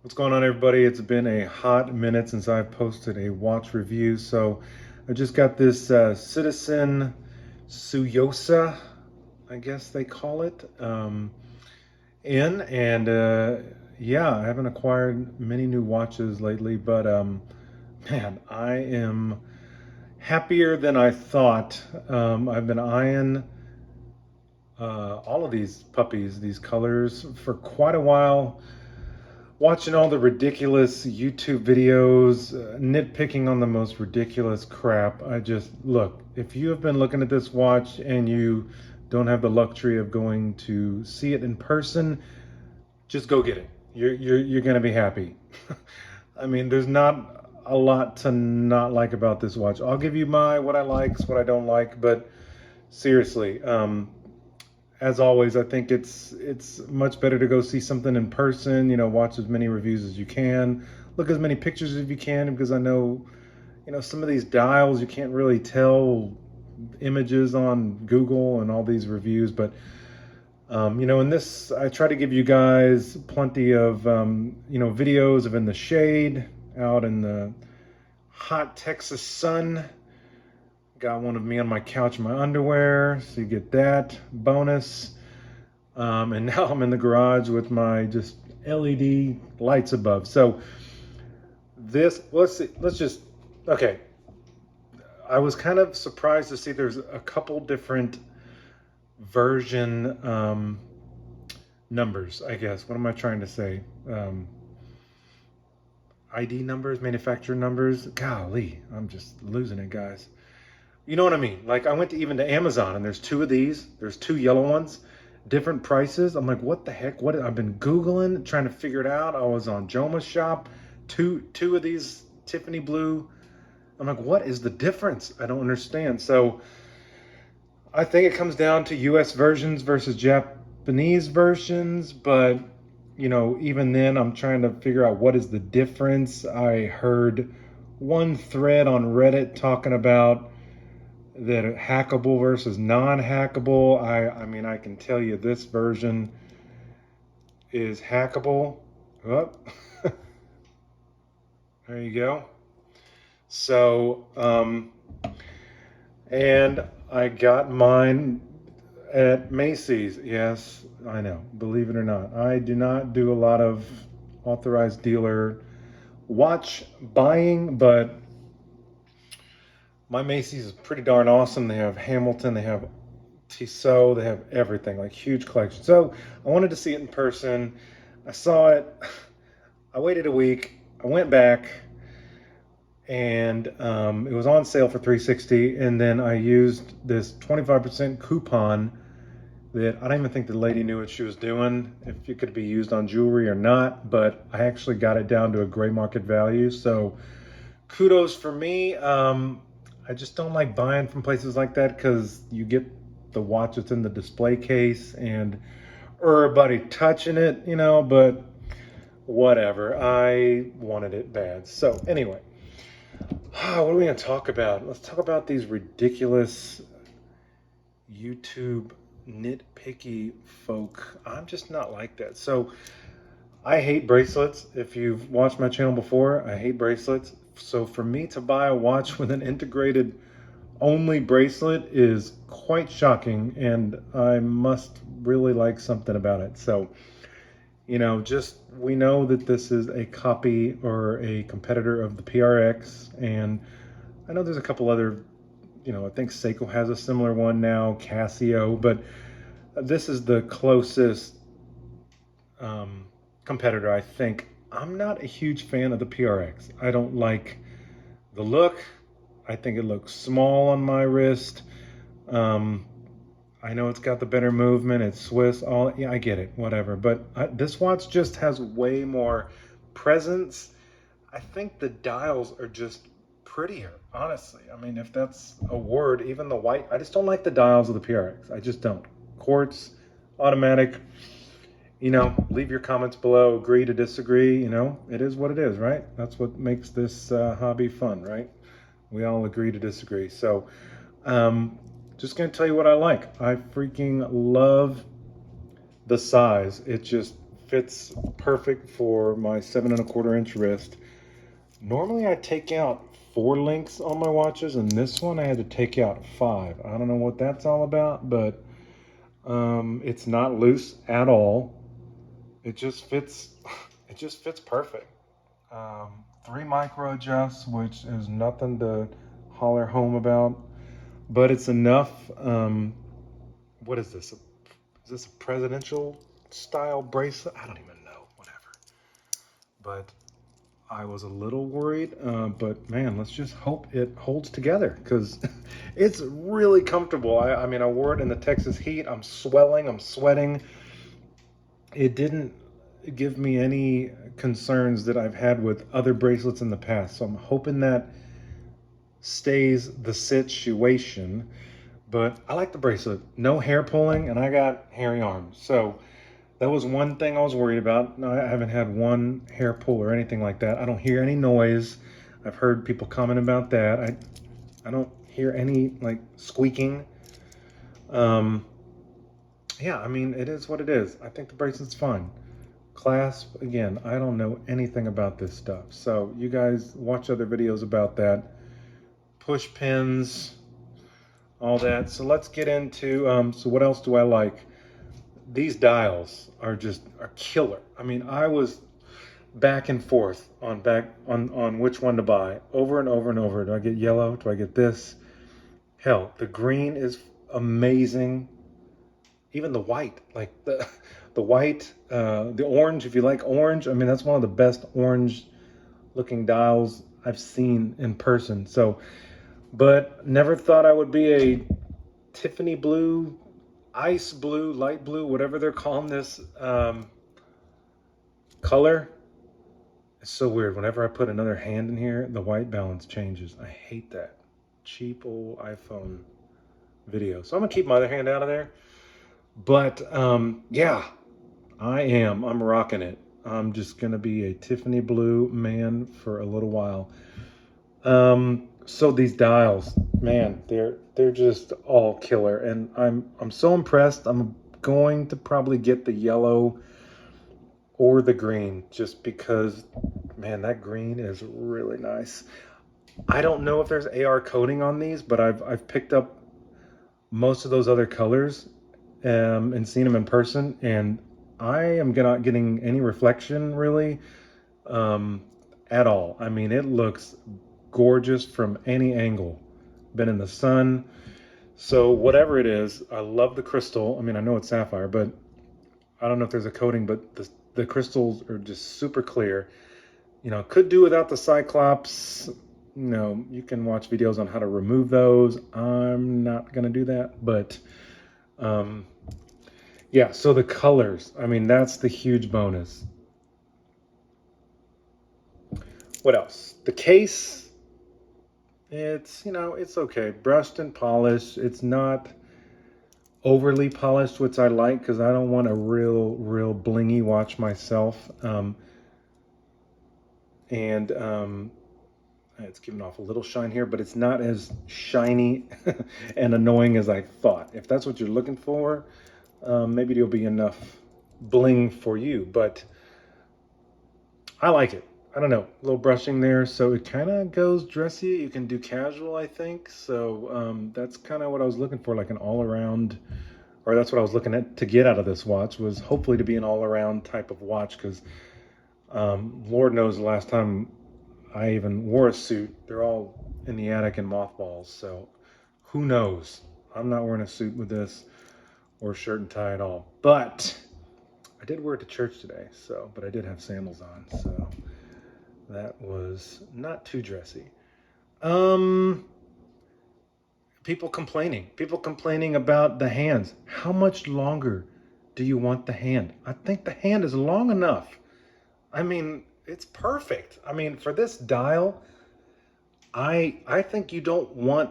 What's going on, everybody? It's been a hot minute since I've posted a watch review. So I just got this Citizen Tsuyosa, I guess they call it, in. And yeah, I haven't acquired many new watches lately, but man, I am happier than I thought. I've been eyeing all of these puppies, these colors, for quite a while. Watching all the ridiculous YouTube videos, nitpicking on the most ridiculous crap. I just, look, if you have been looking at this watch and you don't have the luxury of going to see it in person, just go get it. You're gonna be happy. I mean, there's not a lot to not like about this watch. I'll give you my what I like, what I don't like, but seriously, as always, I think it's much better to go see something in person. Watch as many reviews as you can, look as many pictures as you can, because I know, some of these dials you can't really tell images on Google and all these reviews. But in this, I try to give you guys plenty of videos of in the shade, out in the hot Texas sun. Got one of me on my couch in my underwear, so you get that bonus. And now I'm in the garage with my just LED lights above. So this, let's see, okay. I was kind of surprised to see there's a couple different version numbers, I guess. What am I trying to say? ID numbers, manufacturer numbers. Golly, I'm just losing it, guys. You know what I mean? Like, I went even to Amazon and there's two of these. There's two yellow ones, different prices. I'm like, what the heck? I've been Googling, trying to figure it out. I was on Joma's shop, two of these Tiffany blue. I'm like, what is the difference? I don't understand. So I think it comes down to US versions versus Japanese versions. But, even then I'm trying to figure out what is the difference. I heard one thread on Reddit talking about that hackable versus non-hackable. I mean, I can tell you this version is hackable. Oh, there you go. So, and I got mine at Macy's. Yes, I know, believe it or not. I do not do a lot of authorized dealer watch buying, but my Macy's is pretty darn awesome. They have Hamilton, they have Tissot, they have everything, like huge collection. So I wanted to see it in person. I saw it. I waited a week. I went back, and it was on sale for $360. And then I used this 25% coupon that I don't even think the lady knew what she was doing, if it could be used on jewelry or not. But I actually got it down to a gray market value. So kudos for me. I just don't like buying from places like that because you get the watch that's in the display case and everybody touching it, but whatever. I wanted it bad. So anyway, what are we going to talk about? Let's talk about these ridiculous YouTube nitpicky folk. I'm just not like that. So I hate bracelets. If you've watched my channel before, I hate bracelets. So for me to buy a watch with an integrated only bracelet is quite shocking, and I must really like something about it. So, just we know that this is a copy or a competitor of the PRX, and I know there's a couple other, I think Seiko has a similar one now, Casio, but this is the closest competitor, I think. I'm not a huge fan of the PRX. I don't like the look. I think it looks small on my wrist. I know it's got the better movement. It's Swiss. Yeah, I get it. Whatever. But this watch just has way more presence. I think the dials are just prettier, honestly. I mean, if that's a word, even the white. I just don't like the dials of the PRX. I just don't. Quartz, automatic. Leave your comments below. Agree to disagree. It is what it is, right? That's what makes this hobby fun, right? We all agree to disagree. So, just gonna tell you what I like. I freaking love the size. It just fits perfect for my 7¼ inch wrist. Normally I take out 4 links on my watches, and this one I had to take out 5. I don't know what that's all about, but it's not loose at all. It just fits. It just fits perfect. 3 micro adjusts, which is nothing to holler home about, but it's enough. What is this? Is this a presidential style bracelet? I don't even know. Whatever. But I was a little worried, but man, let's just hope it holds together because it's really comfortable. I mean, I wore it in the Texas heat. I'm swelling, I'm sweating. It didn't give me any concerns that I've had with other bracelets in the past. So I'm hoping that stays the situation. But I like the bracelet. No hair pulling, and I got hairy arms. So that was one thing I was worried about. No, I haven't had one hair pull or anything like that. I don't hear any noise. I've heard people comment about that. I don't hear any like squeaking. Yeah, I mean, it is what it is. I think the bracelet's fine. Clasp, again, I don't know anything about this stuff. So you guys watch other videos about that. Push pins, all that. So let's get into, so what else do I like? These dials are killer. I mean, I was back and forth on which one to buy over and over and over. Do I get yellow? Do I get this? Hell, the green is amazing. Even the white, like the white, the orange, if you like orange, I mean, that's one of the best orange looking dials I've seen in person. So, but never thought I would be a Tiffany blue, ice blue, light blue, whatever they're calling this color. It's so weird. Whenever I put another hand in here, the white balance changes. I hate that. Cheap old iPhone video. So I'm gonna keep my other hand out of there. But yeah, I'm rocking it. I'm just gonna be a Tiffany blue man for a little while. So these dials, man, they're just all killer, and I'm so impressed. I'm going to probably get the yellow or the green just because, man, that green is really nice. I don't know if there's AR coating on these, but I've picked up most of those other colors and seen them in person, and I am not getting any reflection really at all. I mean, it looks gorgeous from any angle. Been in the sun. So whatever it is, I love the crystal. I mean, I know it's sapphire, but I don't know if there's a coating, but the crystals are just super clear. You know, could do without the Cyclops. You know, you can watch videos on how to remove those. I'm not gonna do that, but yeah, so the colors, I mean, that's the huge bonus. What else? The case, it's, you know, it's okay. Brushed and polished. It's not overly polished, which I like because I don't want a real blingy watch myself. It's giving off a little shine here, but it's not as shiny and annoying as I thought. If that's what you're looking for, maybe there'll be enough bling for you, but I like it. I don't know, a little brushing there, so it kind of goes dressy. You can do casual, I think. So that's kind of what I was looking for, like an all-around, or that's what I was looking at to get out of this watch, was hopefully to be an all-around type of watch, because Lord knows the last time I even wore a suit, they're all in the attic in mothballs, so who knows? I'm not wearing a suit with this or shirt and tie at all, but I did wear it to church today, so, but I did have sandals on, so that was not too dressy. People complaining about the hands. How much longer do you want the hand? I think the hand is long enough. I mean, it's perfect. I mean, for this dial, I think you don't want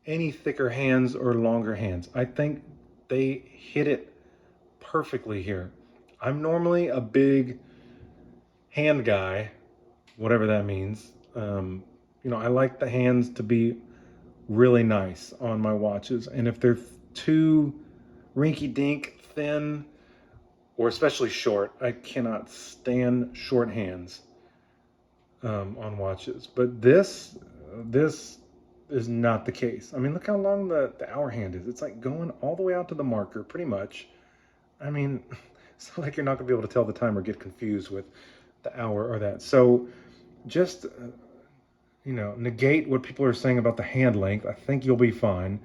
any thicker hands or longer hands. I think they hit it perfectly here. I'm normally a big hand guy, whatever that means. You know, I like the hands to be really nice on my watches, and if they're too rinky-dink thin, or especially short. I cannot stand short hands on watches. But this is not the case. I mean, look how long the hour hand is. It's like going all the way out to the marker, pretty much. I mean, it's not like you're not gonna be able to tell the time or get confused with the hour or that. So just, you know, negate what people are saying about the hand length. I think you'll be fine.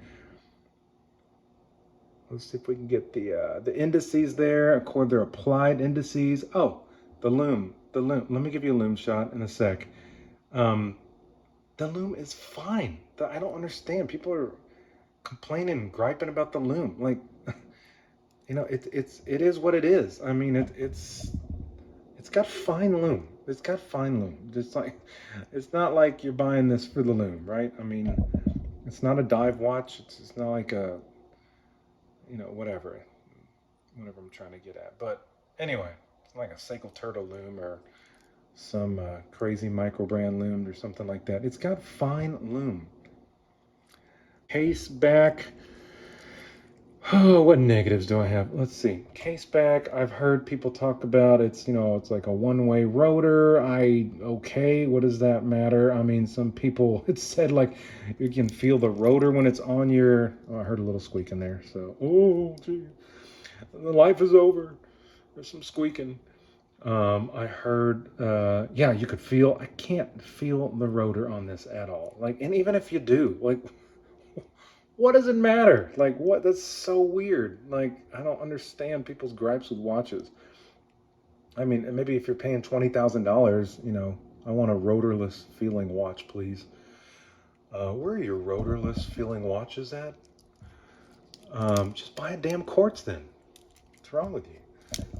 Let's see if we can get the indices there. Accord their applied indices. Oh, the loom. The loom. Let me give you a loom shot in a sec. The loom is fine. I don't understand. People are complaining, griping about the loom. Like, you know, it is what it is. I mean, it's got fine loom. It's got fine loom. Just like, it's not like you're buying this for the loom, right? I mean, it's not a dive watch. It's not like a, you know, whatever I'm trying to get at. But anyway, it's like a Seiko Turtle loom or some crazy micro brand loom or something like that. It's got fine loom. Case back. Oh, what negatives do I have? Let's see. Case back. I've heard people talk about it's, you know, it's like a one-way rotor. Okay, what does that matter? I mean, some people, it said like you can feel the rotor when it's on your, oh, I heard a little squeak in there. So, oh, gee, the life is over. There's some squeaking. I heard, yeah, you could feel, I can't feel the rotor on this at all. Like, and even if you do, like, what does it matter? Like, what? That's so weird. Like, I don't understand people's gripes with watches. I mean, maybe if you're paying $20,000, you know, I want a rotorless feeling watch, please. Where are your rotorless feeling watches at? Just buy a damn quartz then. What's wrong with you?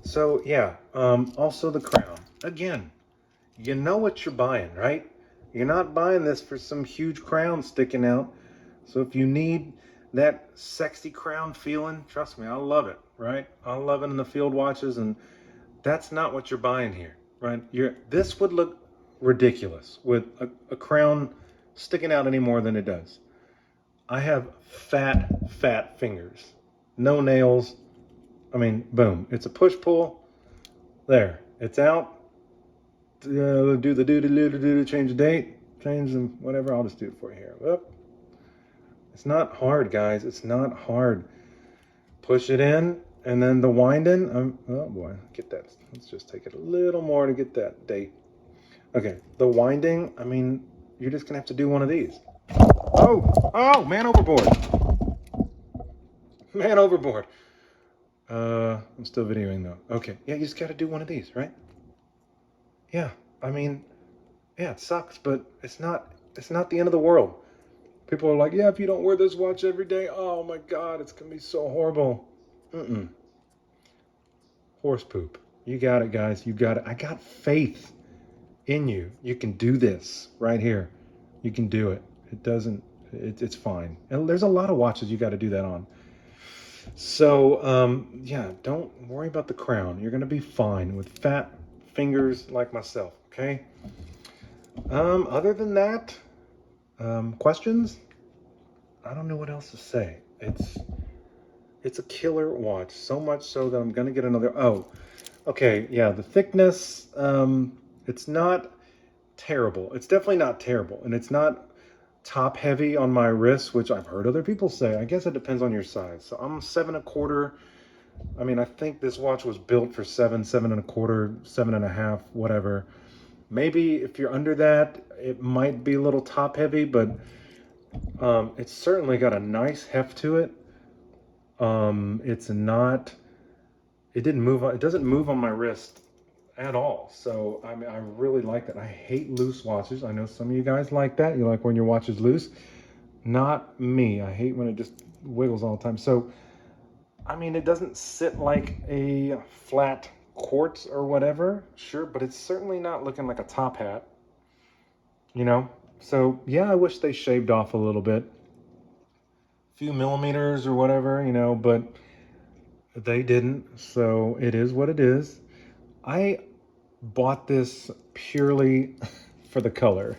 So, yeah, also the crown. Again, you know what you're buying, right? You're not buying this for some huge crown sticking out. So if you need that sexy crown feeling, trust me, I love it, right? I love it in the field watches, and that's not what you're buying here, right? This would look ridiculous with a crown sticking out any more than it does. I have fat fingers, no nails. I mean, boom, it's a push-pull. There, it's out. Do the do, change the date, change them, whatever. I'll just do it for you here. Whoop. It's not hard, guys. It's not hard. Push it in, and then the winding. Oh boy, get that. Let's just take it a little more to get that date. Okay, the winding. I mean, you're just gonna have to do one of these. Oh, man overboard. Man overboard. I'm still videoing though. Okay, yeah, you just gotta do one of these, right? Yeah, I mean, yeah, it sucks, but it's not the end of the world. People are like, yeah, if you don't wear this watch every day, oh my God, it's gonna be so horrible. Horse poop. You got it, guys. You got it. I got faith in you. You can do this right here. You can do it. It's fine. And there's a lot of watches you got to do that on. So, yeah, don't worry about the crown. You're gonna be fine with fat fingers like myself, okay? Other than that, questions? I don't know what else to say. It's a killer watch, so much so that I'm gonna get another. Oh, okay, yeah, the thickness, it's not terrible. It's definitely not terrible, and it's not top heavy on my wrist, which I've heard other people say. I guess it depends on your size. So I'm 7.25. I mean, I think this watch was built for 7.25, 7.5, whatever. Maybe if you're under that, it might be a little top heavy, but it's certainly got a nice heft to it. It's not, it doesn't move on my wrist at all. So, I mean, I really like that. I hate loose watches. I know some of you guys like that. You like when your watch is loose. Not me. I hate when it just wiggles all the time. So, I mean, it doesn't sit like a flat quartz or whatever, sure, but it's certainly not looking like a top hat, you know? So, yeah, I wish they shaved off a little bit. A few millimeters or whatever, you know, but they didn't, so it is what it is. I bought this purely for the color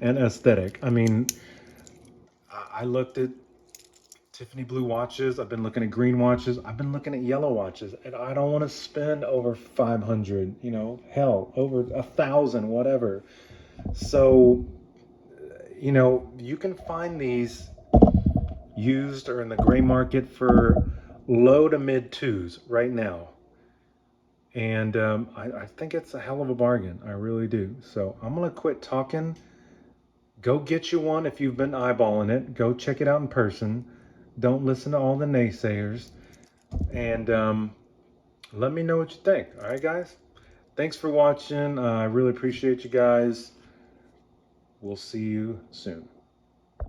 and aesthetic. I mean, I looked at Tiffany blue watches. I've been looking at green watches. I've been looking at yellow watches, and I don't want to spend over 500, you know, hell, over 1,000, whatever. So, you know, you can find these used or in the gray market for low to mid twos right now. And I think it's a hell of a bargain. I really do. So I'm going to quit talking. Go get you one if you've been eyeballing it. Go check it out in person. Don't listen to all the naysayers. And let me know what you think. All right, guys? Thanks for watching. I really appreciate you guys. We'll see you soon.